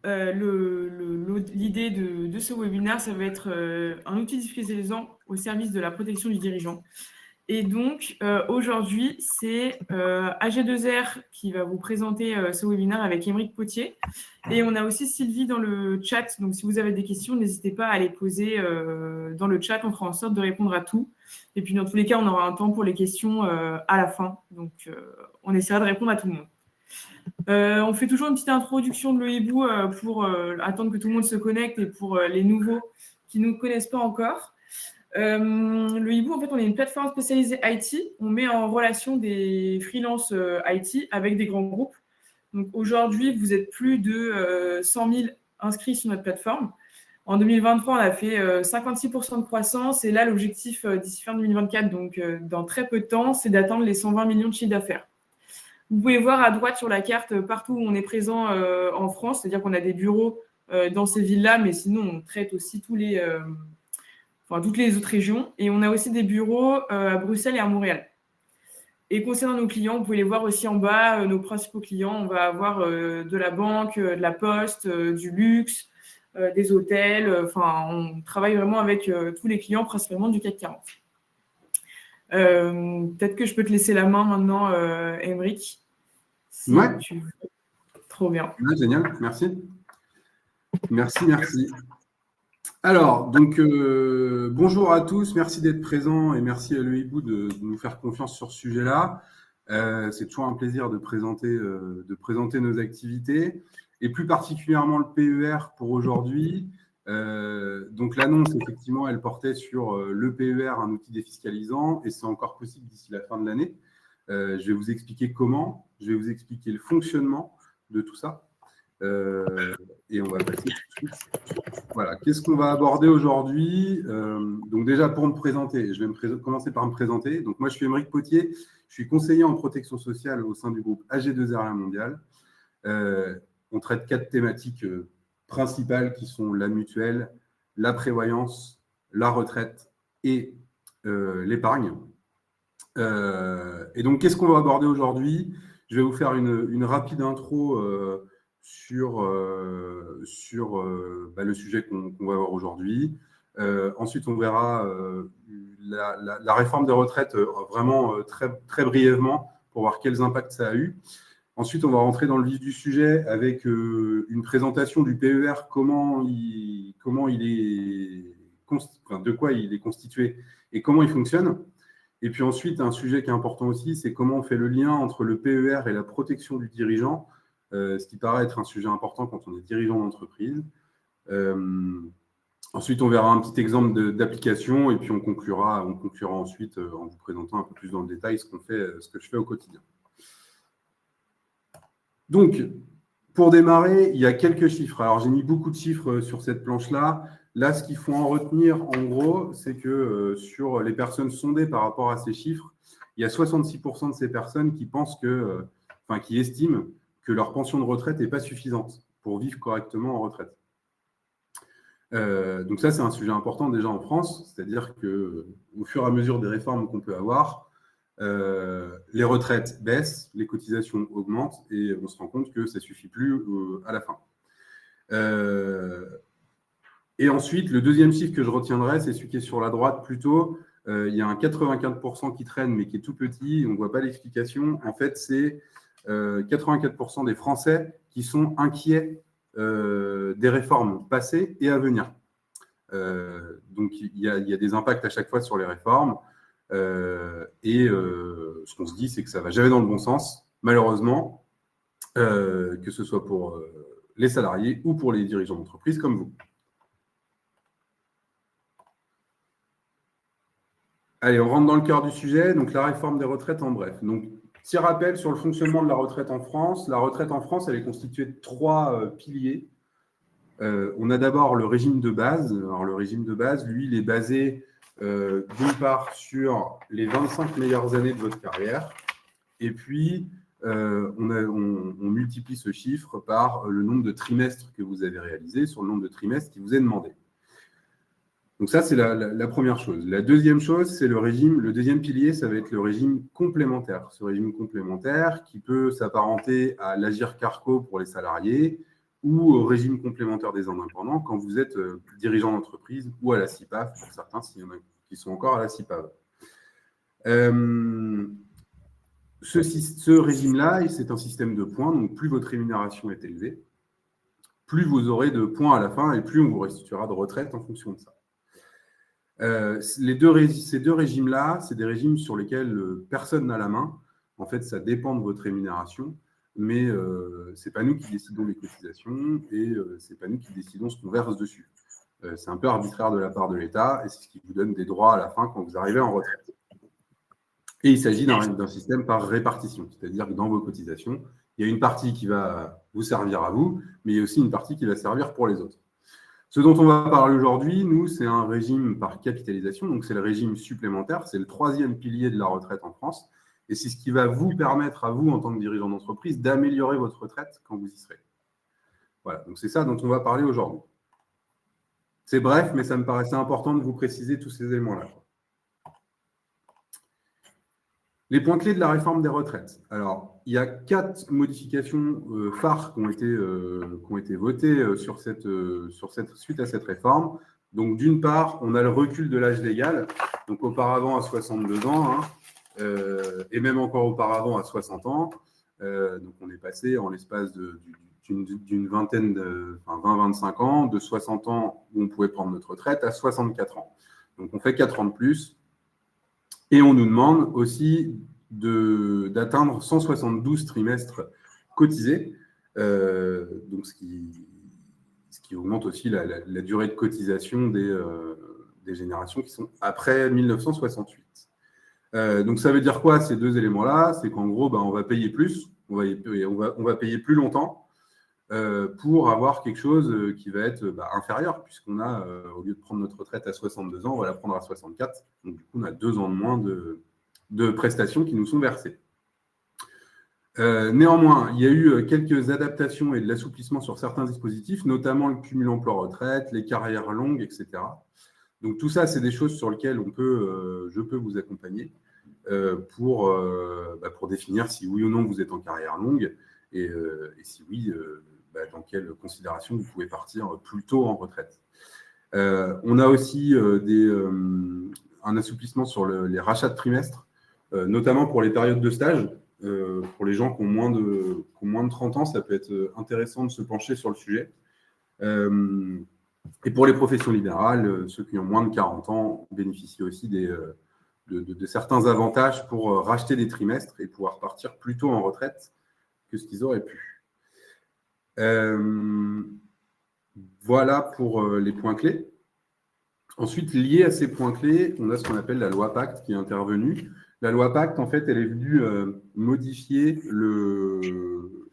l'idée de ce webinaire, ça va être un outil digitalisant au service de la protection du dirigeant. Et donc, aujourd'hui, c'est AG2R qui va vous présenter ce webinaire avec Aymeric Potier. Et on a aussi Sylvie dans le chat. Donc, si vous avez des questions, n'hésitez pas à les poser dans le chat. On fera en sorte de répondre à tout. Et puis, dans tous les cas, on aura un temps pour les questions à la fin. Donc, on essaiera de répondre à tout le monde. On fait toujours une petite introduction de l'Ohibou pour attendre que tout le monde se connecte et pour les nouveaux qui ne nous connaissent pas encore. L'Ohibou, en fait, on est une plateforme spécialisée IT. On met en relation des freelances IT avec des grands groupes. Donc aujourd'hui, vous êtes plus de 100 000 inscrits sur notre plateforme. En 2023, on a fait 56% de croissance. Et là, l'objectif d'ici fin 2024, donc dans très peu de temps, c'est d'atteindre les 120 millions de chiffre d'affaires. Vous pouvez voir à droite sur la carte partout où on est présent en France, c'est-à-dire qu'on a des bureaux dans ces villes-là, mais sinon on traite aussi toutes les autres régions. Et on a aussi des bureaux à Bruxelles et à Montréal. Et concernant nos clients, vous pouvez les voir aussi en bas, nos principaux clients. On va avoir de la banque, de la poste, du luxe, des hôtels. On travaille vraiment avec tous les clients, principalement du CAC 40. Peut-être que je peux te laisser la main maintenant, Aymeric. Si ouais. Tu veux. Trop bien. Ouais, génial, merci. Merci. Alors, donc, bonjour à tous, merci d'être présents et merci à l'Ohibou de nous faire confiance sur ce sujet-là. C'est toujours un plaisir de présenter nos activités et plus particulièrement le PER pour aujourd'hui. Donc, l'annonce, effectivement, elle portait sur le PER, un outil défiscalisant, et c'est encore possible d'ici la fin de l'année. Je vais vous expliquer comment, je vais vous expliquer le fonctionnement de tout ça. Et on va passer tout de suite. Voilà, qu'est-ce qu'on va aborder aujourd'hui? Donc déjà, pour me présenter, je vais commencer par me présenter. Donc moi, je suis Aymeric Potier, je suis conseiller en protection sociale au sein du groupe AG2R Mondial. On traite 4 thématiques principales qui sont la mutuelle, la prévoyance, la retraite et l'épargne. Et donc, qu'est-ce qu'on va aborder aujourd'hui? Je vais vous faire une rapide intro sur le sujet qu'on va voir aujourd'hui. Ensuite, on verra la réforme des retraites vraiment très, très brièvement pour voir quels impacts ça a eu. Ensuite, on va rentrer dans le vif du sujet avec une présentation du PER, de quoi il est constitué et comment il fonctionne. Et puis ensuite, un sujet qui est important aussi, c'est comment on fait le lien entre le PER et la protection du dirigeant, ce qui paraît être un sujet important quand on est dirigeant d'entreprise. Ensuite, on verra un petit exemple d'application et puis on conclura ensuite en vous présentant un peu plus dans le détail ce que je fais au quotidien. Donc, pour démarrer, il y a quelques chiffres. Alors, j'ai mis beaucoup de chiffres sur cette planche-là. Là, ce qu'il faut en retenir, en gros, c'est que sur les personnes sondées par rapport à ces chiffres, il y a 66% de ces personnes qui qui estiment que leur pension de retraite n'est pas suffisante pour vivre correctement en retraite. Donc ça, c'est un sujet important déjà en France, c'est-à-dire qu'au fur et à mesure des réformes qu'on peut avoir, les retraites baissent, les cotisations augmentent et on se rend compte que ça ne suffit plus à la fin. Et ensuite, le deuxième chiffre que je retiendrai, c'est celui qui est sur la droite plutôt. Il y a un 84% qui traîne, mais qui est tout petit, on ne voit pas l'explication. En fait, c'est 84% des Français qui sont inquiets des réformes passées et à venir. Donc, il y a des impacts à chaque fois sur les réformes. Ce qu'on se dit, c'est que ça ne va jamais dans le bon sens, malheureusement, que ce soit pour les salariés ou pour les dirigeants d'entreprise comme vous. Allez, on rentre dans le cœur du sujet, donc la réforme des retraites en bref. Donc, petit rappel sur le fonctionnement de la retraite en France. La retraite en France, elle est constituée de 3 piliers. On a d'abord le régime de base. Alors, le régime de base, lui, il est basé d'une part sur les 25 meilleures années de votre carrière, et puis on multiplie ce chiffre par le nombre de trimestres que vous avez réalisé sur le nombre de trimestres qui vous est demandé. Donc ça, c'est la première chose. La deuxième chose, c'est le deuxième pilier, ça va être le régime complémentaire. Ce régime complémentaire qui peut s'apparenter à l'Agirc Arrco pour les salariés ou au régime complémentaire des indépendants quand vous êtes dirigeant d'entreprise ou à la CIPAV, pour certains, s'il y en a qui sont encore à la CIPAV. Ce régime-là, c'est un système de points, donc plus votre rémunération est élevée, plus vous aurez de points à la fin et plus on vous restituera de retraite en fonction de ça. Ces deux régimes-là, c'est des régimes sur lesquels personne n'a la main. En fait, ça dépend de votre rémunération, mais ce n'est pas nous qui décidons les cotisations et ce n'est pas nous qui décidons ce qu'on verse dessus. C'est un peu arbitraire de la part de l'État et c'est ce qui vous donne des droits à la fin quand vous arrivez en retraite. Et il s'agit d'un système par répartition, c'est-à-dire que dans vos cotisations, il y a une partie qui va vous servir à vous, mais il y a aussi une partie qui va servir pour les autres. Ce dont on va parler aujourd'hui, nous, c'est un régime par capitalisation, donc c'est le régime supplémentaire, c'est le troisième pilier de la retraite en France, et c'est ce qui va vous permettre à vous, en tant que dirigeant d'entreprise, d'améliorer votre retraite quand vous y serez. Voilà, donc c'est ça dont on va parler aujourd'hui. C'est bref, mais ça me paraissait important de vous préciser tous ces éléments-là. Les points clés de la réforme des retraites. Alors, il y a 4 modifications phares qui ont été votées suite à cette réforme. Donc, d'une part, on a le recul de l'âge légal, donc auparavant à 62 ans, et même encore auparavant à 60 ans. Donc, on est passé en l'espace d'une vingtaine, 20-25 ans, de 60 ans où on pouvait prendre notre retraite à 64 ans. Donc, on fait 4 ans de plus. Et on nous demande aussi d'atteindre 172 trimestres cotisés, donc ce qui augmente aussi la durée de cotisation des générations qui sont après 1968. Donc ça veut dire quoi ces deux éléments-là? C'est qu'en gros, on va payer plus, on va payer plus longtemps pour avoir quelque chose qui va être inférieur, puisqu'on a, au lieu de prendre notre retraite à 62 ans, on va la prendre à 64. Donc, du coup, on a 2 ans de moins de prestations qui nous sont versées. Néanmoins, il y a eu quelques adaptations et de l'assouplissement sur certains dispositifs, notamment le cumul emploi-retraite, les carrières longues, etc. Donc, tout ça, c'est des choses sur lesquelles je peux vous accompagner pour définir si oui ou non vous êtes en carrière longue et si oui, dans quelle considération vous pouvez partir plus tôt en retraite. On a aussi un assouplissement sur les rachats de trimestres, notamment pour les périodes de stage. Pour les gens qui ont moins de 30 ans, ça peut être intéressant de se pencher sur le sujet. Et pour les professions libérales, ceux qui ont moins de 40 ans bénéficient aussi de certains avantages pour racheter des trimestres et pouvoir partir plus tôt en retraite que ce qu'ils auraient pu. Voilà pour les points clés. Ensuite, lié à ces points clés, on a ce qu'on appelle la loi Pacte qui est intervenue. La loi Pacte, en fait, elle est venue modifier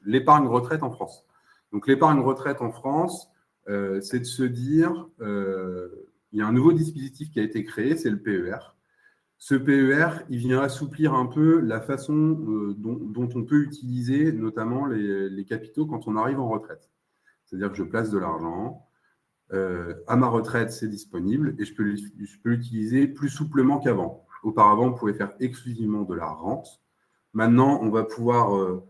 l'épargne retraite en France. Donc, l'épargne retraite en France, c'est de se dire, il y a un nouveau dispositif qui a été créé, c'est le PER. Ce PER, il vient assouplir un peu la façon dont on peut utiliser notamment les capitaux quand on arrive en retraite. C'est-à-dire que je place de l'argent, à ma retraite, c'est disponible et je peux l'utiliser plus souplement qu'avant. Auparavant, on pouvait faire exclusivement de la rente. Maintenant, on va pouvoir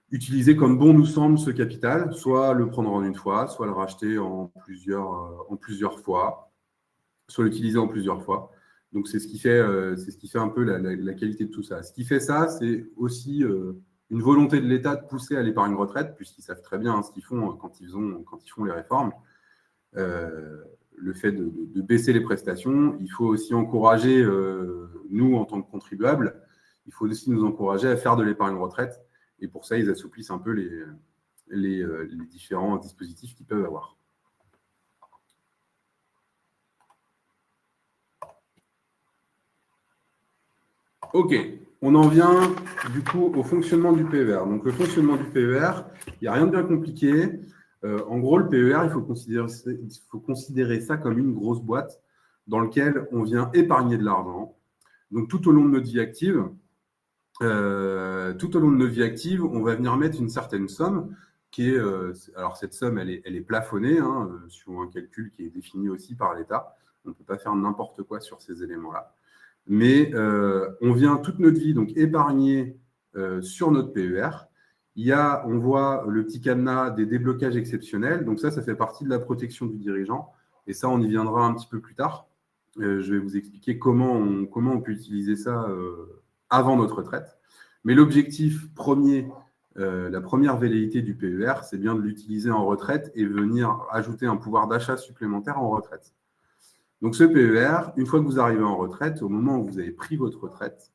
utiliser comme bon nous semble ce capital, soit le prendre en une fois, soit le racheter en plusieurs fois, soit l'utiliser en plusieurs fois. Donc, c'est ce qui fait un peu la qualité de tout ça. Ce qui fait ça, c'est aussi une volonté de l'État de pousser à l'épargne retraite, puisqu'ils savent très bien ce qu'ils font quand ils font les réformes. Le fait de baisser les prestations, il faut aussi encourager, nous, en tant que contribuables, il faut aussi nous encourager à faire de l'épargne retraite. Et pour ça, ils assouplissent un peu les différents dispositifs qu'ils peuvent avoir. OK, on en vient du coup au fonctionnement du PER. Donc, le fonctionnement du PER, il n'y a rien de bien compliqué. En gros, le PER, il faut considérer ça comme une grosse boîte dans laquelle on vient épargner de l'argent. Donc, tout au long de notre vie active, on va venir mettre une certaine somme qui est, alors cette somme, elle est plafonnée sur un calcul qui est défini aussi par l'État. On ne peut pas faire n'importe quoi sur ces éléments-là. Mais on vient toute notre vie donc épargner sur notre PER. on voit le petit cadenas des déblocages exceptionnels. Donc ça fait partie de la protection du dirigeant. Et ça, on y viendra un petit peu plus tard. Je vais vous expliquer comment on peut utiliser ça avant notre retraite. Mais l'objectif premier, la première velléité du PER, c'est bien de l'utiliser en retraite et venir ajouter un pouvoir d'achat supplémentaire en retraite. Donc ce PER, une fois que vous arrivez en retraite, au moment où vous avez pris votre retraite,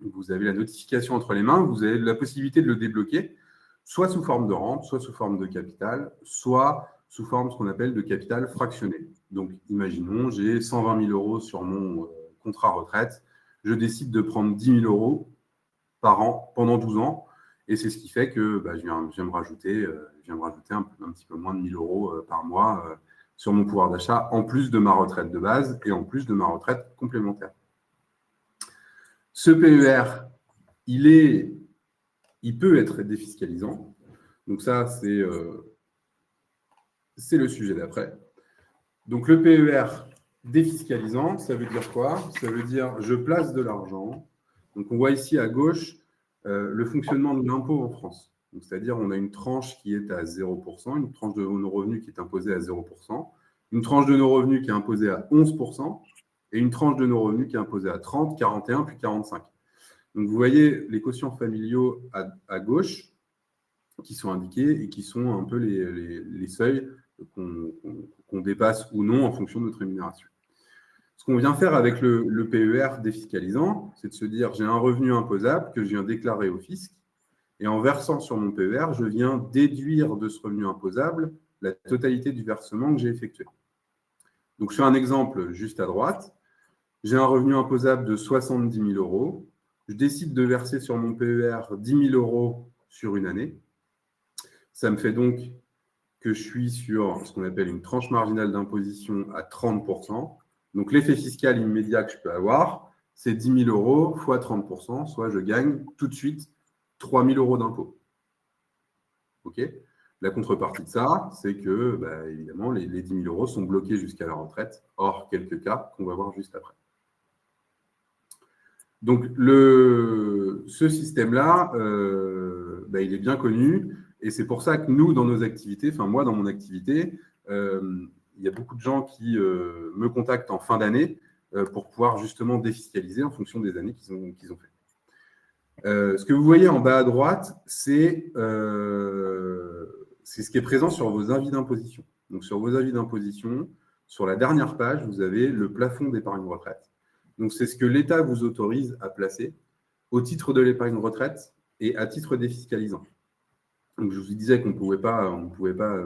vous avez la notification entre les mains, vous avez la possibilité de le débloquer, soit sous forme de rente, soit sous forme de capital, soit sous forme ce qu'on appelle de capital fractionné. Donc, imaginons, j'ai 120 000 euros sur mon contrat retraite, je décide de prendre 10 000 euros par an pendant 12 ans, et c'est ce qui fait que je viens me rajouter un petit peu moins de 1 000 euros par mois sur mon pouvoir d'achat, en plus de ma retraite de base et en plus de ma retraite complémentaire. Ce PER, il peut être défiscalisant. Donc ça, c'est le sujet d'après. Donc le PER défiscalisant, ça veut dire quoi? Ça veut dire je place de l'argent. Donc on voit ici à gauche le fonctionnement de l'impôt en France. C'est-à-dire on a une tranche qui est à 0%, une tranche de nos revenus qui est imposée à 0%, une tranche de nos revenus qui est imposée à 11%, et une tranche de nos revenus qui est imposée à 30, 41, puis 45. Donc, vous voyez les quotients familiaux à gauche qui sont indiqués et qui sont un peu les seuils qu'on dépasse ou non en fonction de notre rémunération. Ce qu'on vient faire avec le PER défiscalisant, c'est de se dire j'ai un revenu imposable que je viens déclarer au fisc et en versant sur mon PER, je viens déduire de ce revenu imposable la totalité du versement que j'ai effectué. Donc, je fais un exemple juste à droite. J'ai un revenu imposable de 70 000 euros. Je décide de verser sur mon PER 10 000 euros sur une année. Ça me fait donc que je suis sur ce qu'on appelle une tranche marginale d'imposition à 30%. Donc, l'effet fiscal immédiat que je peux avoir, c'est 10 000 euros fois 30%, soit je gagne tout de suite 3 000 euros d'impôt. OK ? La contrepartie de ça, c'est que, évidemment, les 10 000 euros sont bloqués jusqu'à la retraite, hors quelques cas qu'on va voir juste après. Donc, ce système-là, il est bien connu et c'est pour ça que nous, dans nos activités, enfin moi, dans mon activité, il y a beaucoup de gens qui me contactent en fin d'année pour pouvoir justement défiscaliser en fonction des années qu'ils ont fait. Ce que vous voyez en bas à droite, c'est ce qui est présent sur vos avis d'imposition. Donc, sur vos avis d'imposition, sur la dernière page, vous avez le plafond d'épargne retraite. Donc, c'est ce que l'État vous autorise à placer au titre de l'épargne retraite et à titre défiscalisant. Donc, je vous disais qu'on ne pouvait pas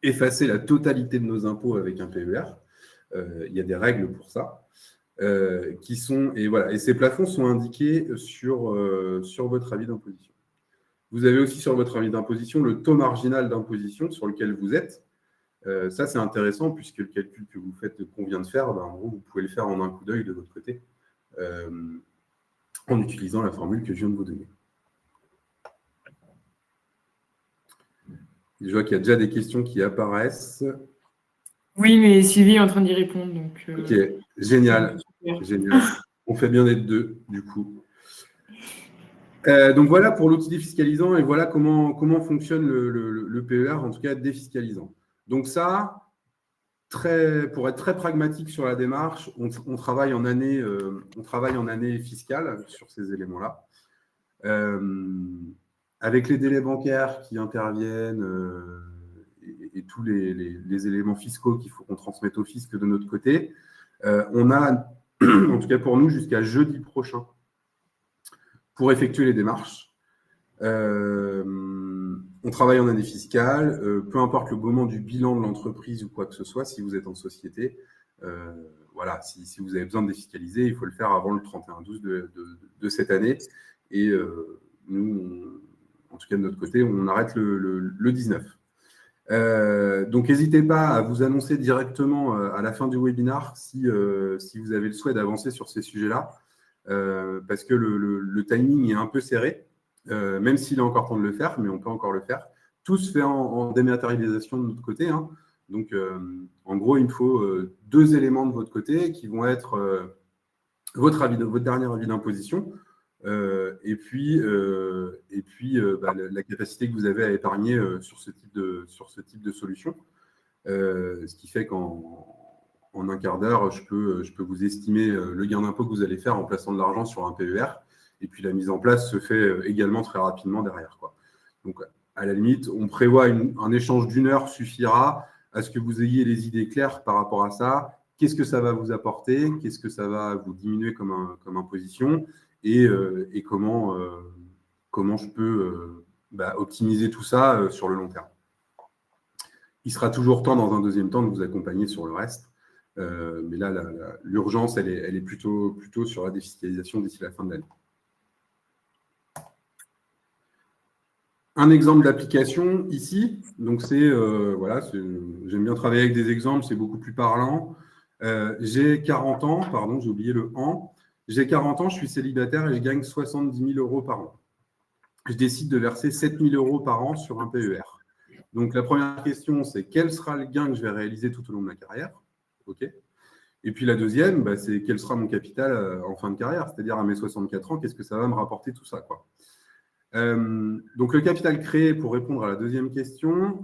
effacer la totalité de nos impôts avec un PER. Il y a des règles pour ça. Et ces plafonds sont indiqués sur votre avis d'imposition. Vous avez aussi sur votre avis d'imposition le taux marginal d'imposition sur lequel vous êtes. Ça, c'est intéressant puisque le calcul que vous faites, qu'on vient de faire, en gros, vous pouvez le faire en un coup d'œil de votre côté en utilisant la formule que je viens de vous donner. Je vois qu'il y a déjà des questions qui apparaissent. Oui, mais Sylvie est en train d'y répondre. Donc, ok, génial. Génial. On fait bien d'être deux, du coup. Donc voilà pour l'outil défiscalisant et voilà comment fonctionne le PER, en tout cas défiscalisant. Donc ça, pour être très pragmatique sur la démarche, on travaille en année fiscale sur ces éléments-là. Avec les délais bancaires qui interviennent et tous les éléments fiscaux qu'il faut qu'on transmette au fisc de notre côté, on a, en tout cas pour nous, jusqu'à jeudi prochain pour effectuer les démarches. On travaille en année fiscale, peu importe le moment du bilan de l'entreprise ou quoi que ce soit, si vous êtes en société, voilà, si vous avez besoin de défiscaliser, il faut le faire avant le 31/12 de cette année. Et nous, en tout cas de notre côté, on arrête le 19. Donc, n'hésitez pas à vous annoncer directement à la fin du webinaire si vous avez le souhait d'avancer sur ces sujets-là, parce que le timing est un peu serré, même s'il est encore temps de le faire, mais on peut encore le faire. Tout se fait en dématérialisation de notre côté, hein. Donc, en gros, il me faut 2 éléments de votre côté qui vont être votre dernier avis d'imposition, et puis la capacité que vous avez à épargner sur ce type de solution. Ce qui fait qu'en un quart d'heure, je peux vous estimer le gain d'impôt que vous allez faire en plaçant de l'argent sur un PER. Et puis la mise en place se fait également très rapidement derrière, quoi. Donc, à la limite, on prévoit un échange d'1 heure suffira à ce que vous ayez les idées claires par rapport à ça. Qu'est-ce que ça va vous apporter? Qu'est-ce que ça va vous diminuer comme imposition? Et comment je peux optimiser tout ça sur le long terme. Il sera toujours temps, dans un deuxième temps, de vous accompagner sur le reste. Mais là, l'urgence, elle est plutôt sur la défiscalisation d'ici la fin de l'année. Un exemple d'application ici. Donc, j'aime bien travailler avec des exemples, c'est beaucoup plus parlant. J'ai 40 ans, pardon, j'ai oublié le an. J'ai 40 ans, je suis célibataire et je gagne 70 000 € par an. Je décide de verser 7 000 € par an sur un PER. Donc, la première question, c'est quel sera le gain que je vais réaliser tout au long de ma carrière? OK. Et puis, la deuxième, c'est quel sera mon capital en fin de carrière? C'est-à-dire à mes 64 ans, qu'est-ce que ça va me rapporter tout ça, quoi. Donc, le capital créé, pour répondre à la deuxième question,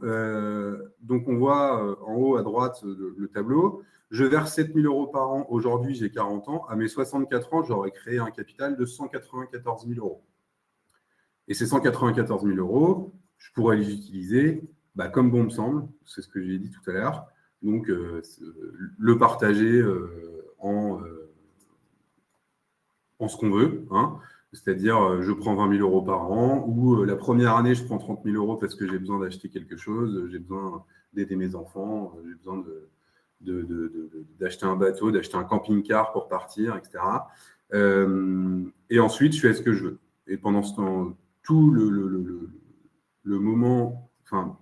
donc on voit en haut à droite le tableau. Je verse 7 000 € par an. Aujourd'hui, j'ai 40 ans. À mes 64 ans, j'aurais créé un capital de 194 000 €. Et ces 194 000 €, je pourrais les utiliser comme bon me semble. C'est ce que j'ai dit tout à l'heure. Donc, le partager en ce qu'on veut, hein. C'est-à-dire, je prends 20 000 € par an, ou la première année, je prends 30 000 € parce que j'ai besoin d'acheter quelque chose, j'ai besoin d'aider mes enfants, j'ai besoin d'acheter un bateau, d'acheter un camping-car pour partir, etc. Et ensuite, je fais ce que je veux. Et pendant ce temps, tout le moment, enfin,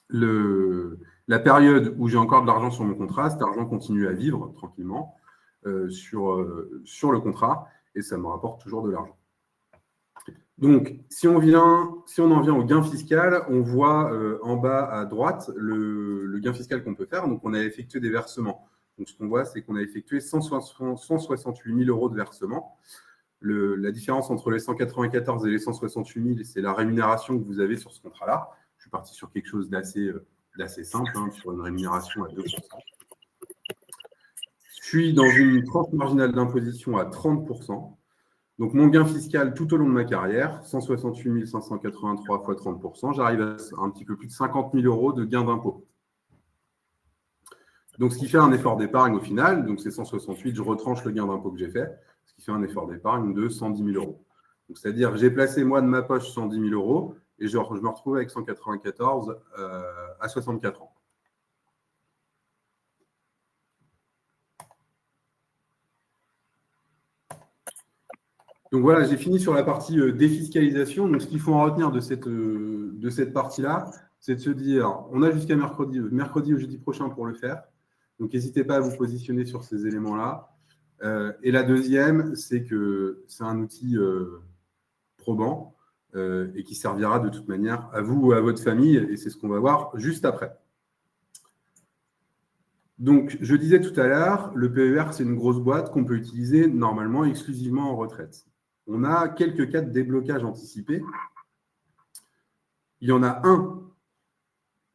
la période où j'ai encore de l'argent sur mon contrat, cet argent continue à vivre tranquillement sur le contrat, et ça me rapporte toujours de l'argent. Donc, si on en vient au gain fiscal, on voit en bas à droite le gain fiscal qu'on peut faire. Donc, on a effectué des versements. Donc, ce qu'on voit, c'est qu'on a effectué 168 000 € de versements. La différence entre les 194 et les 168 000, c'est la rémunération que vous avez sur ce contrat-là. Je suis parti sur quelque chose d'assez simple, hein, sur une rémunération à 2%. Je suis dans une tranche marginale d'imposition à 30%. Donc, mon gain fiscal tout au long de ma carrière, 168 583 fois 30%, j'arrive à un petit peu plus de 50 000 € de gain d'impôt. Donc, ce qui fait un effort d'épargne au final, donc c'est 168, je retranche le gain d'impôt que j'ai fait, ce qui fait un effort d'épargne de 110 000 €. Donc, c'est-à-dire, j'ai placé moi de ma poche 110 000 € et je me retrouve avec 194 à 64 ans. Donc voilà, j'ai fini sur la partie défiscalisation. Donc, ce qu'il faut en retenir de cette partie-là, c'est de se dire, on a jusqu'à mercredi ou jeudi prochain pour le faire. Donc, n'hésitez pas à vous positionner sur ces éléments-là. Et la deuxième, c'est que c'est un outil probant et qui servira de toute manière à vous ou à votre famille. Et c'est ce qu'on va voir juste après. Donc, je disais tout à l'heure, le PER, c'est une grosse boîte qu'on peut utiliser normalement exclusivement en retraite. On a quelques cas de déblocage anticipé. Il y en a un,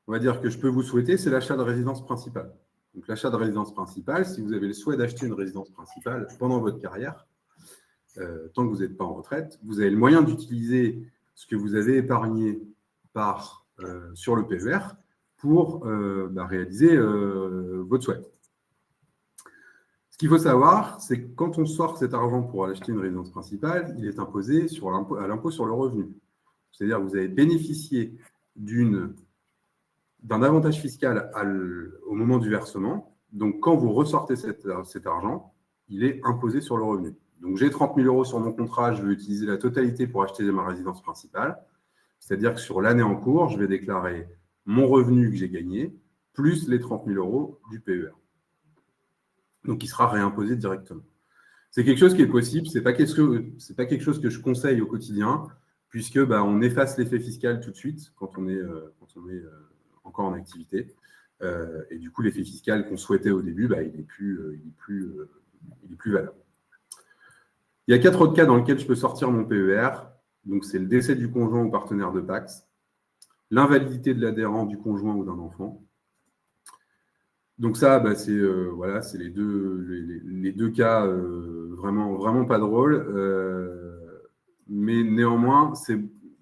on va dire, que je peux vous souhaiter, c'est l'achat de résidence principale. Donc, l'achat de résidence principale, si vous avez le souhait d'acheter une résidence principale pendant votre carrière, tant que vous n'êtes pas en retraite, vous avez le moyen d'utiliser ce que vous avez épargné sur le PER pour réaliser votre souhait. Ce qu'il faut savoir, c'est que quand on sort cet argent pour acheter une résidence principale, il est imposé à l'impôt sur le revenu. C'est-à-dire que vous avez bénéficié d'un avantage fiscal au moment du versement. Donc, quand vous ressortez cet argent, il est imposé sur le revenu. Donc, j'ai 30 000 € sur mon contrat, je veux utiliser la totalité pour acheter ma résidence principale. C'est-à-dire que sur l'année en cours, je vais déclarer mon revenu que j'ai gagné, plus les 30 000 € du PER. Donc, il sera réimposé directement. C'est quelque chose qui est possible, ce n'est pas quelque chose que je conseille au quotidien, puisque on efface l'effet fiscal tout de suite quand on est encore en activité. Et du coup, l'effet fiscal qu'on souhaitait au début, il n'est plus valable. Il y a 4 autres cas dans lesquels je peux sortir mon PER. Donc, c'est le décès du conjoint ou partenaire de PACS, l'invalidité de l'adhérent du conjoint ou d'un enfant. Donc ça, c'est voilà, c'est les deux cas vraiment pas drôles. Mais néanmoins,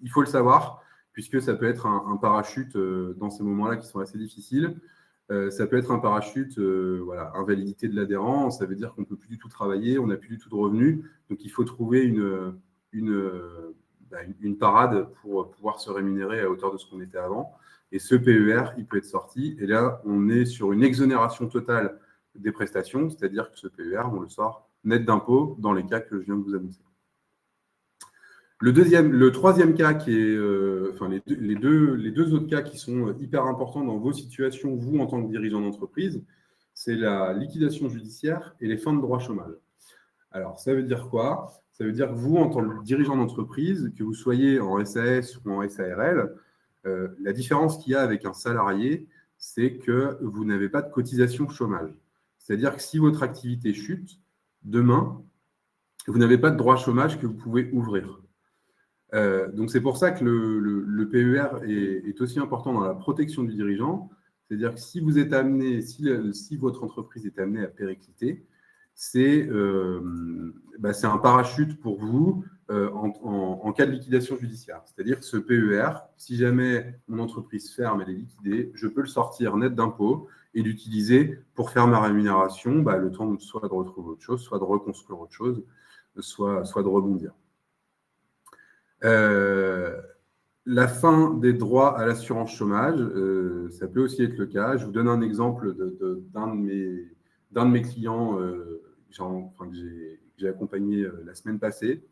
il faut le savoir, puisque ça peut être un parachute dans ces moments-là qui sont assez difficiles. Ça peut être un parachute, voilà, invalidité de l'adhérent, ça veut dire qu'on ne peut plus du tout travailler, on n'a plus du tout de revenus. Donc, il faut trouver une parade pour pouvoir se rémunérer à hauteur de ce qu'on était avant. Et ce PER, il peut être sorti. Et là, on est sur une exonération totale des prestations, c'est-à-dire que ce PER, on le sort net d'impôt dans les cas que je viens de vous annoncer. Le troisième cas, qui est, les deux autres cas qui sont hyper importants dans vos situations, vous en tant que dirigeant d'entreprise, c'est la liquidation judiciaire et les fins de droit chômage. Alors, ça veut dire quoi? Ça veut dire que vous, en tant que dirigeant d'entreprise, que vous soyez en SAS ou en SARL, la différence qu'il y a avec un salarié, c'est que vous n'avez pas de cotisation chômage. C'est-à-dire que si votre activité chute, demain, vous n'avez pas de droit chômage que vous pouvez ouvrir. Donc, c'est pour ça que le PER est aussi important dans la protection du dirigeant. C'est-à-dire que si vous êtes amené, si votre entreprise est amenée à péricliter, c'est un parachute pour vous en cas de liquidation judiciaire. C'est-à-dire que ce PER, si jamais mon entreprise ferme, elle est liquidée, je peux le sortir net d'impôt et l'utiliser pour faire ma rémunération, le temps soit de retrouver autre chose, soit de reconstruire autre chose, soit de rebondir. La fin des droits à l'assurance chômage, ça peut aussi être le cas. Je vous donne un exemple d'un de mes clients que j'ai accompagné la semaine passée.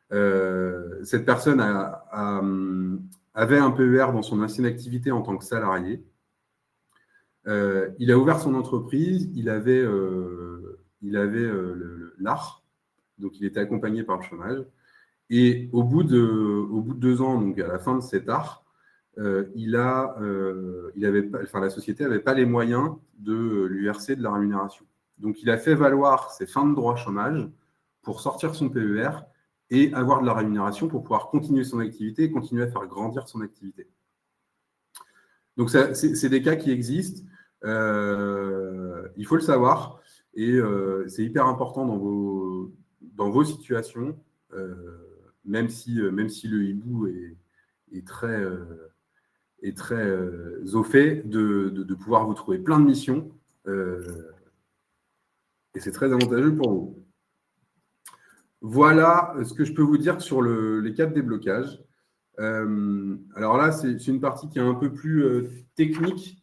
Cette personne avait un PER dans son ancienne activité en tant que salarié. Il a ouvert son entreprise, il avait l'AR, donc il était accompagné par le chômage. Et au bout de 2 ans, donc à la fin de cet art, la société n'avait pas les moyens de lui verser de la rémunération. Donc, il a fait valoir ses fins de droit chômage pour sortir son PER et avoir de la rémunération pour pouvoir continuer son activité et continuer à faire grandir son activité. Donc, c'est des cas qui existent. Il faut le savoir et c'est hyper important dans vos situations. Même si le hibou est très au fait de pouvoir vous trouver plein de missions. Et c'est très avantageux pour vous. Voilà ce que je peux vous dire sur les cas de déblocage. Alors là, c'est une partie qui est un peu plus technique,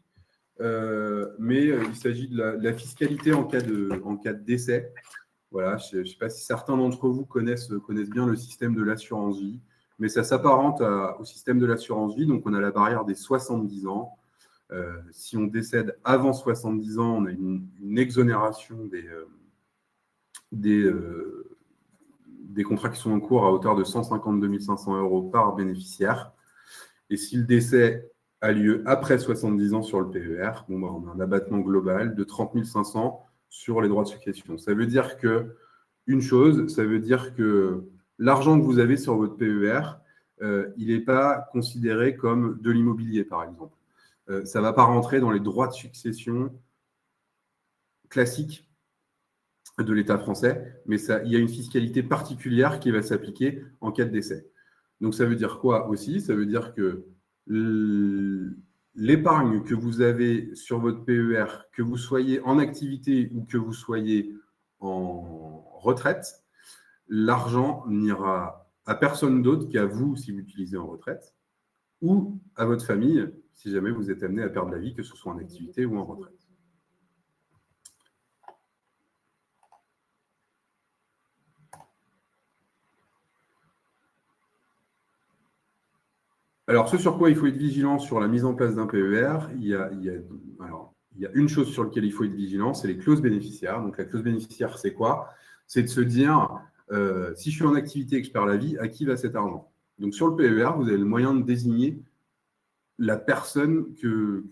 mais il s'agit de la fiscalité en cas de décès. Voilà, je ne sais pas si certains d'entre vous connaissent bien le système de l'assurance vie, mais ça s'apparente au système de l'assurance vie. Donc, on a la barrière des 70 ans. Si on décède avant 70 ans, on a une exonération des contrats qui sont en cours à hauteur de 152 500 € par bénéficiaire. Et si le décès a lieu après 70 ans sur le PER, on a un abattement global de 30 500 sur les droits de succession. Ça veut dire que l'argent que vous avez sur votre PER, il n'est pas considéré comme de l'immobilier, par exemple. Ça ne va pas rentrer dans les droits de succession classiques de l'État français, mais il y a une fiscalité particulière qui va s'appliquer en cas de décès. Donc, ça veut dire quoi aussi? Ça veut dire que l'épargne que vous avez sur votre PER, que vous soyez en activité ou que vous soyez en retraite, l'argent n'ira à personne d'autre qu'à vous si vous l'utilisez en retraite ou à votre famille si jamais vous êtes amené à perdre la vie, que ce soit en activité ou en retraite. Alors, ce sur quoi il faut être vigilant sur la mise en place d'un PER, il y a une chose sur laquelle il faut être vigilant, c'est les clauses bénéficiaires. Donc, la clause bénéficiaire, c'est quoi? C'est de se dire, si je suis en activité et que je perds la vie, à qui va cet argent? Donc, sur le PER, vous avez le moyen de désigner la personne que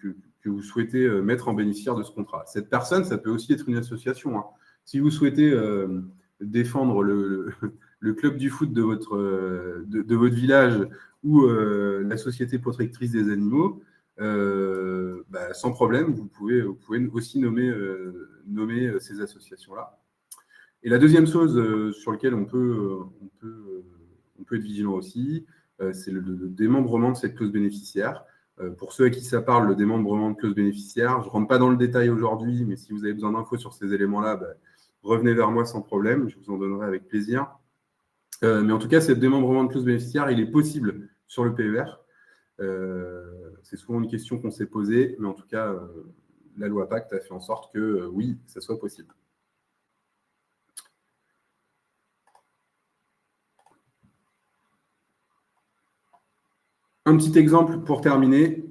vous souhaitez mettre en bénéficiaire de ce contrat. Cette personne, ça peut aussi être une association. Hein. Si vous souhaitez défendre le club du foot de votre village ou la société protectrice des animaux, sans problème, vous pouvez aussi nommer ces associations-là. Et la deuxième chose sur laquelle on peut être vigilant aussi, c'est le démembrement de cette clause bénéficiaire. Pour ceux à qui ça parle, le démembrement de clause bénéficiaire, je ne rentre pas dans le détail aujourd'hui, mais si vous avez besoin d'infos sur ces éléments-là, revenez vers moi sans problème, je vous en donnerai avec plaisir. Mais en tout cas, ce démembrement de clause bénéficiaire, il est possible sur le PER. C'est souvent une question qu'on s'est posée, mais en tout cas, la loi Pacte a fait en sorte que oui, ça soit possible. Un petit exemple pour terminer.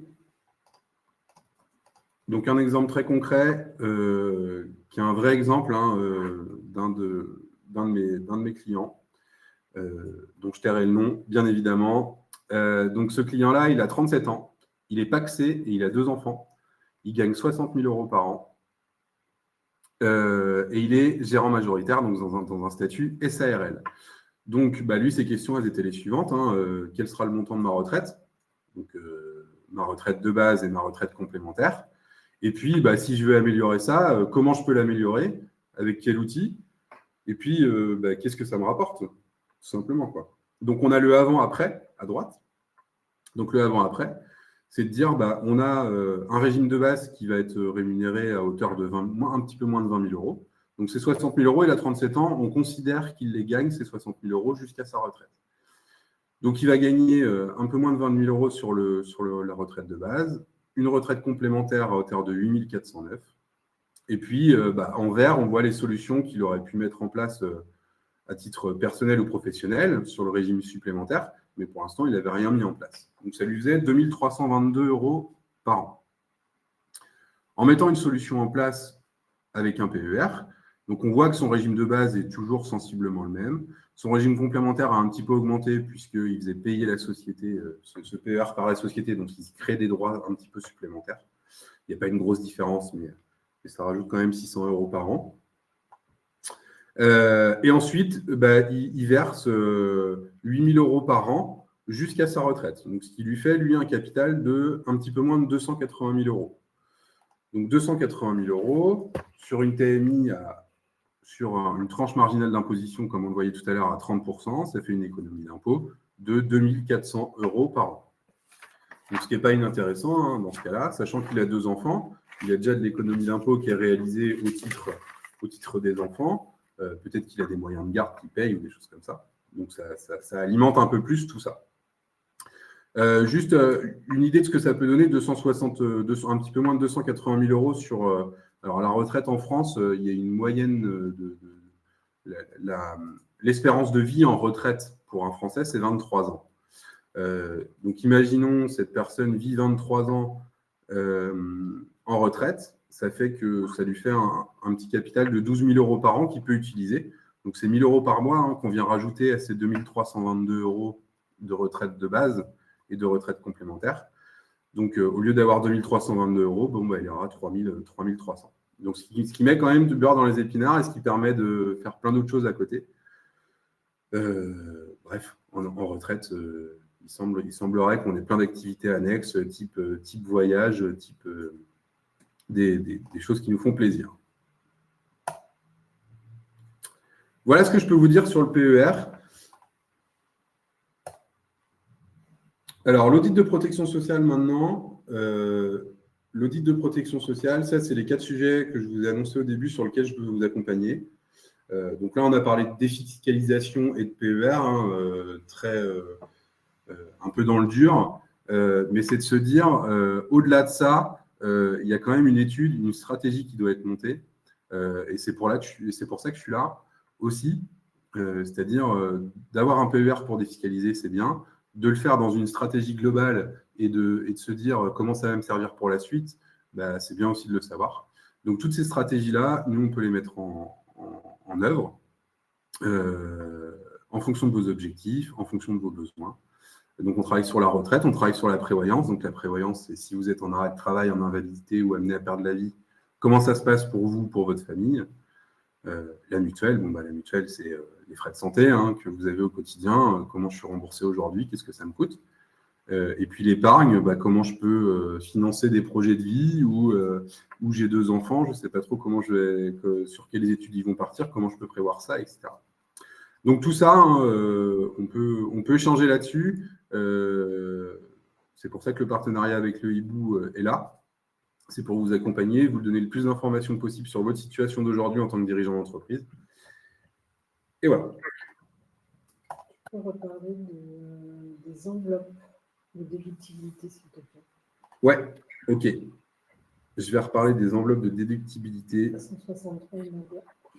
Donc, un exemple très concret, qui est un vrai exemple d'un de mes clients. Donc, je tairai le nom, bien évidemment. Donc, ce client-là, il a 37 ans. Il est pacsé et il a 2 enfants. Il gagne 60 000 € par an. Et il est gérant majoritaire, donc dans un statut SARL. Donc, lui, ses questions, elles étaient les suivantes. Quel sera le montant de ma retraite? Donc, ma retraite de base et ma retraite complémentaire. Et puis, si je veux améliorer ça, comment je peux l'améliorer? Avec quel outil? Et puis, qu'est-ce que ça me rapporte? Tout simplement, quoi. Donc, on a le avant-après, à droite. Donc, le avant-après, c'est de dire, on a un régime de base qui va être rémunéré à hauteur de un petit peu moins de 20 000 €. Donc, ces 60 000 €, il a 37 ans, on considère qu'il les gagne, ces 60 000 € jusqu'à sa retraite. Donc, il va gagner un peu moins de 20 000 € sur la retraite de base, une retraite complémentaire à hauteur de 8 409. Et puis, en vert, on voit les solutions qu'il aurait pu mettre en place à titre personnel ou professionnel sur le régime supplémentaire, mais pour l'instant, il n'avait rien mis en place. Donc, ça lui faisait 2 322 € par an. En mettant une solution en place avec un PER, donc on voit que son régime de base est toujours sensiblement le même. Son régime complémentaire a un petit peu augmenté puisqu'il faisait payer la société, ce PER par la société, donc il crée des droits un petit peu supplémentaires. Il n'y a pas une grosse différence, mais ça rajoute quand même 600 € par an. Et ensuite, il verse 8 000 € par an jusqu'à sa retraite. Donc, ce qui lui fait, lui, un capital de un petit peu moins de 280 000 €. Donc, 280 000 € sur une TMI, sur une tranche marginale d'imposition, comme on le voyait tout à l'heure, à 30%, ça fait une économie d'impôt de 2 400 € par an. Donc, ce qui n'est pas inintéressant dans ce cas-là, sachant qu'il a 2 enfants, il y a déjà de l'économie d'impôt qui est réalisée au titre des enfants. Peut-être qu'il a des moyens de garde qui payent ou des choses comme ça. Donc, ça alimente un peu plus tout ça. Juste une idée de ce que ça peut donner, un petit peu moins de 280 000 € sur... alors, la retraite en France, il y a une moyenne l'espérance de vie en retraite pour un Français, c'est 23 ans. Donc, imaginons cette personne vit 23 ans en retraite, ça fait que ça lui fait un petit capital de 12 000 € par an qu'il peut utiliser. Donc, c'est 1 000 € par mois qu'on vient rajouter à ces 2 322 € de retraite de base et de retraite complémentaire. Donc, au lieu d'avoir 2 322 €, il y aura 3 300. Donc, ce qui met quand même du beurre dans les épinards et ce qui permet de faire plein d'autres choses à côté. Bref, en retraite, il semblerait qu'on ait plein d'activités annexes, type voyage, type des choses qui nous font plaisir. Voilà ce que je peux vous dire sur le PER. Alors, l'audit de protection sociale maintenant. L'audit de protection sociale, ça, c'est les 4 sujets que je vous ai annoncés au début sur lesquels je peux vous accompagner. Donc là, on a parlé de défiscalisation et de PER, un peu dans le dur, mais c'est de se dire, au-delà de ça, il y a quand même une étude, une stratégie qui doit être montée, et c'est pour ça que je suis là aussi, c'est-à-dire d'avoir un PER pour défiscaliser, c'est bien, de le faire dans une stratégie globale et de se dire comment ça va me servir pour la suite, c'est bien aussi de le savoir. Donc, toutes ces stratégies-là, nous, on peut les mettre en œuvre en fonction de vos objectifs, en fonction de vos besoins. Donc, on travaille sur la retraite, on travaille sur la prévoyance. Donc, la prévoyance, c'est si vous êtes en arrêt de travail, en invalidité ou amené à perdre la vie, comment ça se passe pour vous, pour votre famille. La mutuelle, la mutuelle, c'est les frais de santé que vous avez au quotidien. Comment je suis remboursé aujourd'hui? Qu'est-ce que ça me coûte? Et puis l'épargne, comment je peux financer des projets de vie ou j'ai 2 enfants, je ne sais pas trop sur quelles études ils vont partir, comment je peux prévoir ça, etc. Donc tout ça, on peut échanger là-dessus. C'est pour ça que le partenariat avec le Hibou est là. C'est pour vous accompagner, vous donner le plus d'informations possible sur votre situation d'aujourd'hui en tant que dirigeant d'entreprise. Et voilà. On va parler des enveloppes de déductibilité, s'il te plaît. Ouais, ok. Je vais reparler des enveloppes de déductibilité. 163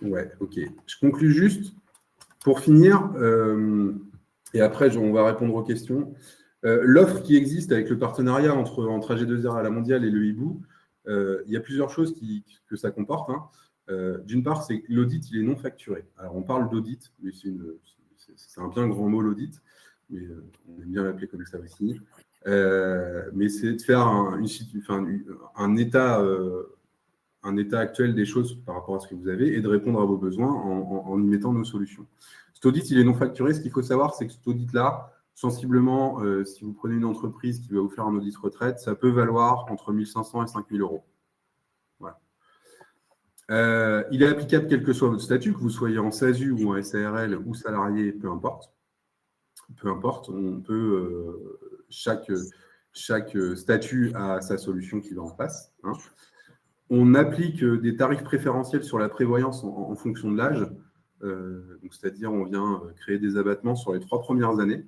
Ouais, ok. Je conclus juste, pour finir, et après on va répondre aux questions. L'offre qui existe avec le partenariat entre AG2R à la mondiale et le Hibou, il y a plusieurs choses que ça comporte. D'une part, c'est que l'audit, il est non facturé. Alors, on parle d'audit, mais c'est un bien grand mot, l'audit, mais on aime bien l'appeler comme ça aussi. Mais c'est de faire un état actuel des choses par rapport à ce que vous avez et de répondre à vos besoins en y mettant nos solutions. Cet audit, il est non facturé. Ce qu'il faut savoir, c'est que cet audit-là, sensiblement, si vous prenez une entreprise qui va vous faire un audit retraite, ça peut valoir entre 1 500 et 5 000 euros. Voilà. Il est applicable quel que soit votre statut, que vous soyez en SASU ou en SARL ou salarié, peu importe. Peu importe, on peut, chaque statut a sa solution qui va en face. On applique des tarifs préférentiels sur la prévoyance en fonction de l'âge. C'est-à-dire, on vient créer des abattements sur les 3 premières années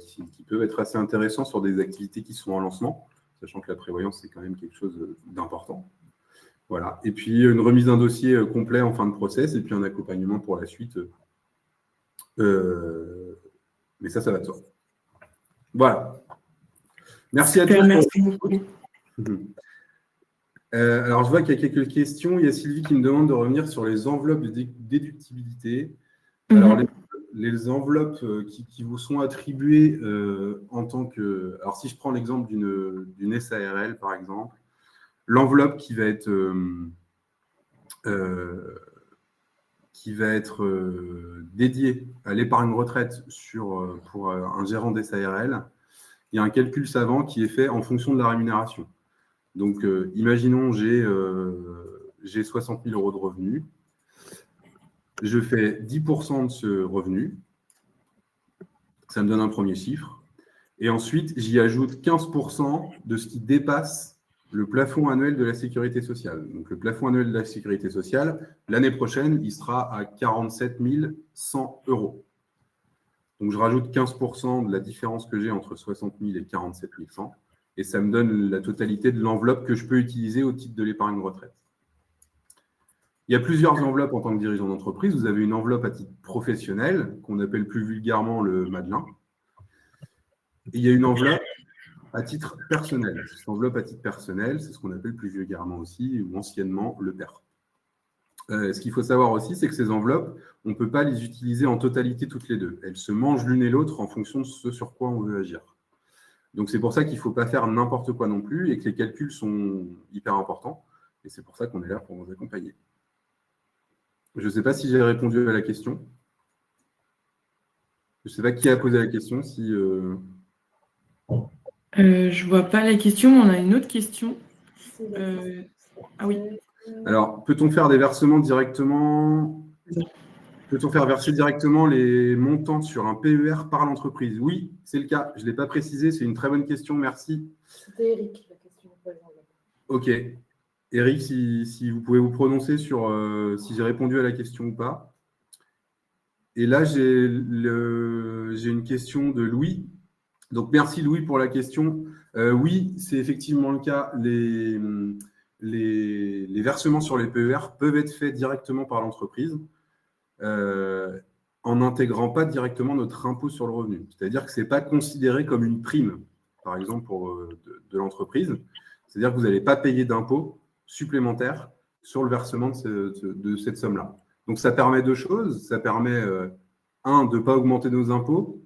qui peuvent être assez intéressants sur des activités qui sont en lancement, sachant que la prévoyance, c'est quand même quelque chose d'important. Voilà. Et puis, une remise d'un dossier complet en fin de process et puis un accompagnement pour la suite. Mais ça va de soi. Voilà. Merci à tous. Merci beaucoup. Alors, je vois qu'il y a quelques questions. Il y a Sylvie qui me demande de revenir sur les enveloppes de déductibilité. Alors, les enveloppes qui vous sont attribuées en tant que… Alors, si je prends l'exemple d'une SARL, par exemple, l'enveloppe qui va être dédiée à l'épargne retraite pour un gérant d'SARL, il y a un calcul savant qui est fait en fonction de la rémunération. Donc, imaginons, j'ai 60 000 euros de revenus. Je fais 10% de ce revenu. Ça me donne un premier chiffre. Et ensuite, j'y ajoute 15% de ce qui dépasse le plafond annuel de la sécurité sociale. Donc, le plafond annuel de la sécurité sociale, l'année prochaine, il sera à 47 100 euros. Donc, je rajoute 15% de la différence que j'ai entre 60 000 et 47 100. Et ça me donne la totalité de l'enveloppe que je peux utiliser au titre de l'épargne retraite. Il y a plusieurs enveloppes en tant que dirigeant d'entreprise. Vous avez une enveloppe à titre professionnel, qu'on appelle plus vulgairement le Madelin. Et il y a une enveloppe à titre personnel. Cette enveloppe à titre personnel, c'est ce qu'on appelle plus vulgairement aussi, ou anciennement, le PER. Ce qu'il faut savoir aussi, c'est que ces enveloppes, on ne peut pas les utiliser en totalité toutes les deux. Elles se mangent l'une et l'autre en fonction de ce sur quoi on veut agir. Donc, c'est pour ça qu'il ne faut pas faire n'importe quoi non plus et que les calculs sont hyper importants. Et c'est pour ça qu'on est là pour vous accompagner. Je ne sais pas si j'ai répondu à la question. Je ne sais pas qui a posé la question. Je ne vois pas la question, mais on a une autre question. Ah oui. Alors, peut-on faire des versements directement? Peut-on faire verser directement les montants sur un PER par l'entreprise? Oui, c'est le cas. Je ne l'ai pas précisé. C'est une très bonne question. Merci. C'était Eric, la question. OK. Eric, si vous pouvez vous prononcer sur si j'ai répondu à la question ou pas. Et là, j'ai une question de Louis. Donc, merci Louis pour la question. Oui, c'est effectivement le cas. Les versements sur les PER peuvent être faits directement par l'entreprise en n'intégrant pas directement notre impôt sur le revenu. C'est-à-dire que ce n'est pas considéré comme une prime, par exemple, de l'entreprise. C'est-à-dire que vous n'allez pas payer d'impôt supplémentaire sur le versement de cette somme-là. Donc, ça permet 2 choses. Ça permet, de ne pas augmenter nos impôts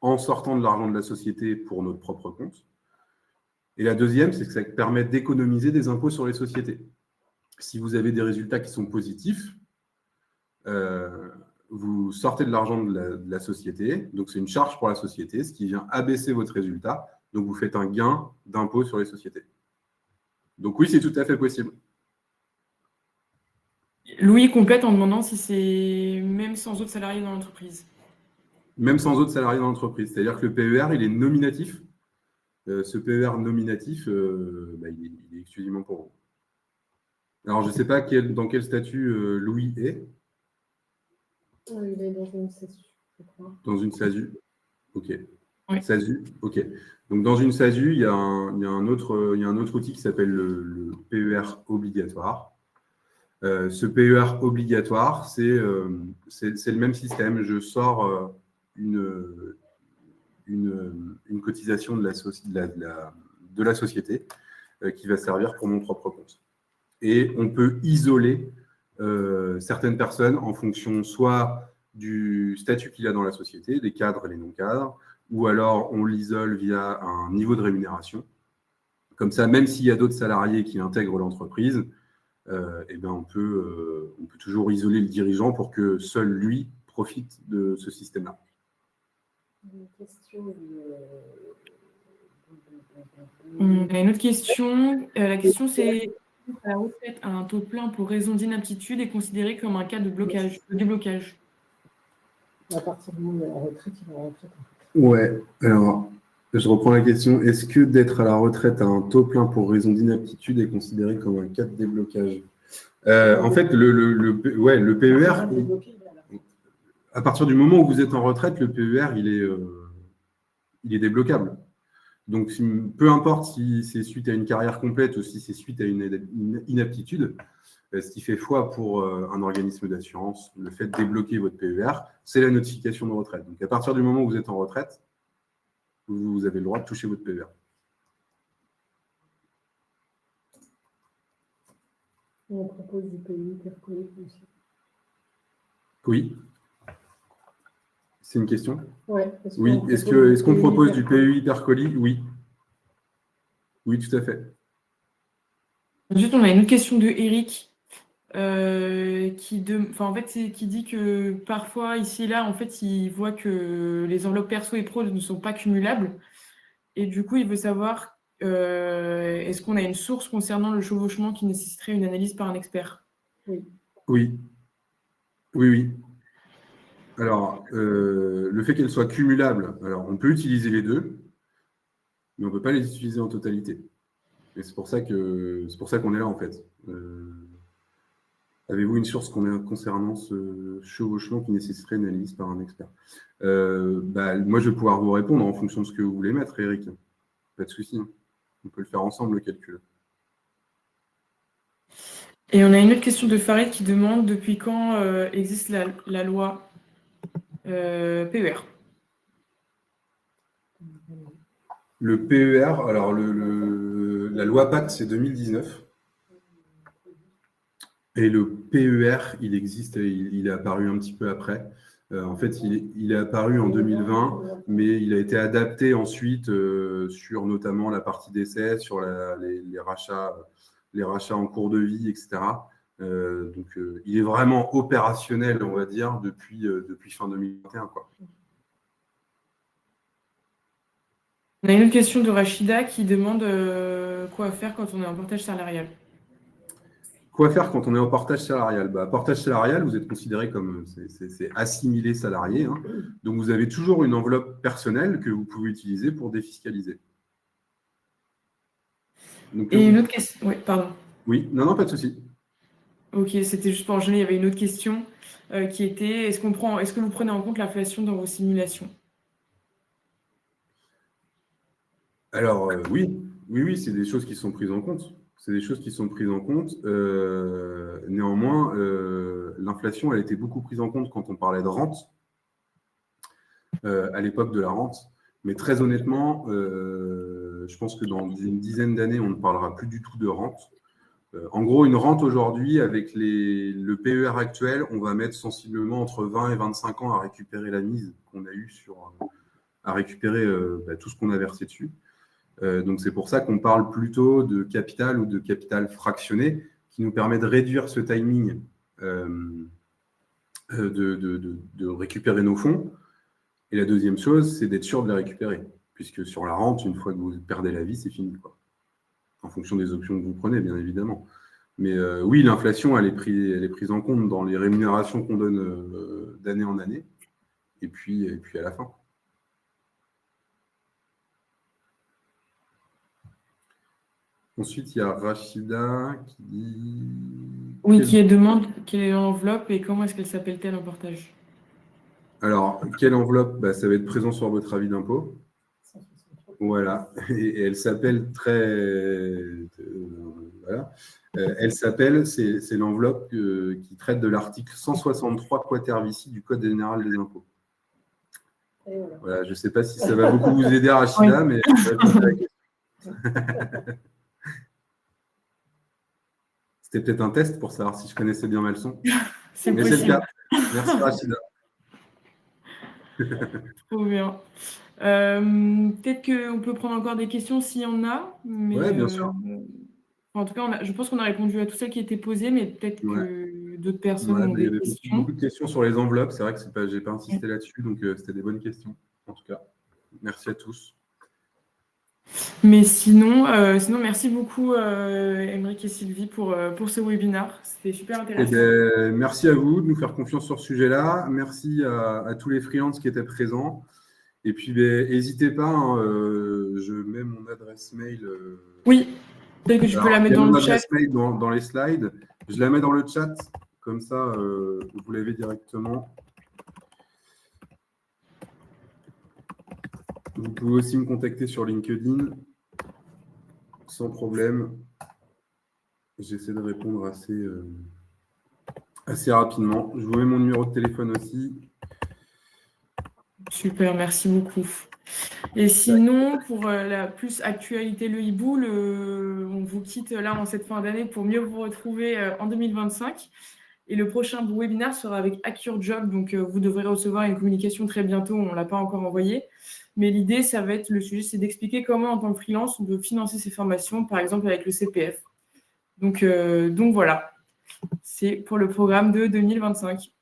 en sortant de l'argent de la société pour notre propre compte. Et la deuxième, c'est que ça permet d'économiser des impôts sur les sociétés. Si vous avez des résultats qui sont positifs, vous sortez de l'argent de la société, donc c'est une charge pour la société, ce qui vient abaisser votre résultat, donc vous faites un gain d'impôt sur les sociétés. Donc oui, c'est tout à fait possible. Louis complète en demandant si c'est même sans autres salariés dans l'entreprise. Même sans autres salariés dans l'entreprise. C'est-à-dire que le PER, il est nominatif. Ce PER nominatif, il est exclusivement pour vous. Alors, je ne sais pas dans quel statut Louis est. Il est dans une SASU, je crois. Dans une SASU. OK. Oui. SASU, OK. Donc, dans une SASU, il y a un autre outil qui s'appelle le PER obligatoire. Ce PER obligatoire, c'est le même système. Je sors une cotisation de la société qui va servir pour mon propre compte. Et on peut isoler certaines personnes en fonction soit du statut qu'il a dans la société, les cadres et les non-cadres, ou alors on l'isole via un niveau de rémunération. Comme ça, même s'il y a d'autres salariés qui intègrent l'entreprise, on peut toujours isoler le dirigeant pour que seul lui profite de ce système-là. On a une autre question. La question, c'est la retraite à un taux plein pour raison d'inaptitude est considérée comme un cas de déblocage. À partir du moment où il est en retraite, il est en retraite. Ouais, alors, je reprends la question. Est-ce que d'être à la retraite à un taux plein pour raison d'inaptitude est considéré comme un cas de déblocage? En fait, le PER, à partir du moment où vous êtes en retraite, le PER, il est débloquable. Donc, peu importe si c'est suite à une carrière complète ou si c'est suite à une inaptitude, ce qui fait foi pour un organisme d'assurance, le fait de débloquer votre PER, c'est la notification de retraite. Donc, à partir du moment où vous êtes en retraite, vous avez le droit de toucher votre PER. On propose du PEI hypercollique aussi. Oui. C'est une question? Ouais. Oui. Est-ce qu'on propose du PEI hypercolis? Oui. Oui, tout à fait. Ensuite, on a une autre question de Eric qui dit que parfois, ici et là, en fait, il voit que les enveloppes perso et pro ne sont pas cumulables. Et du coup, il veut savoir est-ce qu'on a une source concernant le chevauchement qui nécessiterait une analyse par un expert? Oui. Alors, le fait qu'elles soient cumulables, alors on peut utiliser les deux, mais on ne peut pas les utiliser en totalité. Et c'est pour ça qu'on est là, en fait. Avez-vous une source concernant ce chevauchement qui nécessiterait une analyse par un expert? Moi, je vais pouvoir vous répondre en fonction de ce que vous voulez mettre, Eric. Pas de souci. On peut le faire ensemble, le calcul. Et on a une autre question de Farid qui demande depuis quand existe la loi PER. Le PER, alors la loi Pacte, c'est 2019. Et le PER, il existe, il est apparu un petit peu après. En fait, il est apparu en 2020, mais il a été adapté ensuite sur notamment la partie décès, sur les rachats en cours de vie, etc. Il est vraiment opérationnel, on va dire, depuis fin 2021, quoi. On a une autre question de Rachida qui demande quoi faire quand on est en portage salarial. Quoi faire quand on est en portage salarial? Portage salarial, vous êtes considéré comme c'est assimilé salarié. Hein. Donc, vous avez toujours une enveloppe personnelle que vous pouvez utiliser pour défiscaliser. Donc, et une autre question. Oui, pardon. Oui, non, pas de souci. Ok, c'était juste pour enchaîner. Il y avait une autre question qui était est-ce que vous prenez en compte l'inflation dans vos simulations? Alors, oui, c'est des choses qui sont prises en compte. C'est des choses qui sont prises en compte. Néanmoins, l'inflation, elle était beaucoup prise en compte quand on parlait de rente, à l'époque de la rente. Mais très honnêtement, je pense que dans une dizaine d'années, on ne parlera plus du tout de rente. En gros, une rente aujourd'hui, avec le PER actuel, on va mettre sensiblement entre 20 et 25 ans à récupérer la mise qu'on a eue à récupérer tout ce qu'on a versé dessus. Donc, c'est pour ça qu'on parle plutôt de capital ou de capital fractionné qui nous permet de réduire ce timing de récupérer nos fonds. Et la deuxième chose, c'est d'être sûr de les récupérer. Puisque sur la rente, une fois que vous perdez la vie, c'est fini, quoi. En fonction des options que vous prenez, bien évidemment. Mais oui, l'inflation, elle est prise en compte dans les rémunérations qu'on donne d'année en année. Et puis à la fin. Ensuite, il y a Rachida qui dit... Oui, qui demande quelle est l'enveloppe et comment est-ce qu'elle s'appelle-t-elle en partage. Alors, quelle enveloppe? Ça va être présent sur votre avis d'impôt. 163. Voilà. Et elle s'appelle voilà. Elle s'appelle, c'est l'enveloppe qui traite de l'article 163 quatervici du Code général des impôts. Et voilà. Voilà, je ne sais pas si ça va beaucoup vous aider, Rachida, mais répondez à la question. C'était peut-être un test pour savoir si je connaissais bien ma leçon. C'est Mais possible. c'est le cas. Merci, Rachida. Trop bien. Peut-être qu'on peut prendre encore des questions s'il y en a. Mais, Ouais, bien sûr. En tout cas, je pense qu'on a répondu à tout ça qui était posé, mais peut-être Ouais. que d'autres personnes ont Il y des avait questions. beaucoup de questions sur les enveloppes. C'est vrai que je n'ai pas insisté là-dessus, donc c'était des bonnes questions. En tout cas, merci à tous. Mais sinon, merci beaucoup, Émeric et Sylvie, pour ce webinaire. C'était super intéressant. Merci à vous de nous faire confiance sur ce sujet-là. Merci à tous les freelances qui étaient présents. Et puis, n'hésitez pas, hein, je mets mon adresse mail. Oui, peut-être que je peux la mettre dans le chat. Adresse mail dans les slides. Je la mets dans le chat, comme ça, vous l'avez directement. Vous pouvez aussi me contacter sur LinkedIn, sans problème. J'essaie de répondre assez rapidement. Je vous mets mon numéro de téléphone aussi. Super, merci beaucoup. Et sinon, pour la plus actualité, le hibou, on vous quitte là en cette fin d'année pour mieux vous retrouver en 2025. Et le prochain webinaire sera avec Hack Your Job. Donc, vous devrez recevoir une communication très bientôt. On ne l'a pas encore envoyée. Mais l'idée, ça va être le sujet, c'est d'expliquer comment, en tant que freelance, on peut financer ses formations, par exemple avec le CPF. Donc voilà, c'est pour le programme de 2025.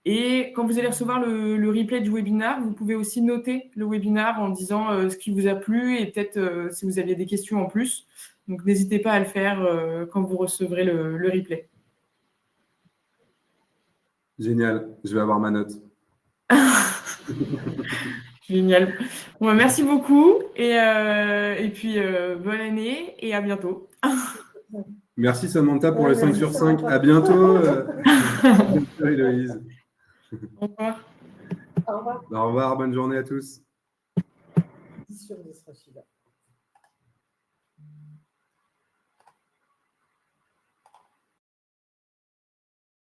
Et quand vous allez recevoir le replay du webinaire, vous pouvez aussi noter le webinaire en disant ce qui vous a plu et peut-être si vous aviez des questions en plus. Donc, n'hésitez pas à le faire quand vous recevrez le replay. Génial, je vais avoir ma note. Génial. Bon, merci beaucoup et puis bonne année et à bientôt. Merci Samantha pour le 5 sur 5. À bientôt. Héloïse. Au revoir. Au revoir. Au revoir, bonne journée à tous. 10 sur 10, Rachida.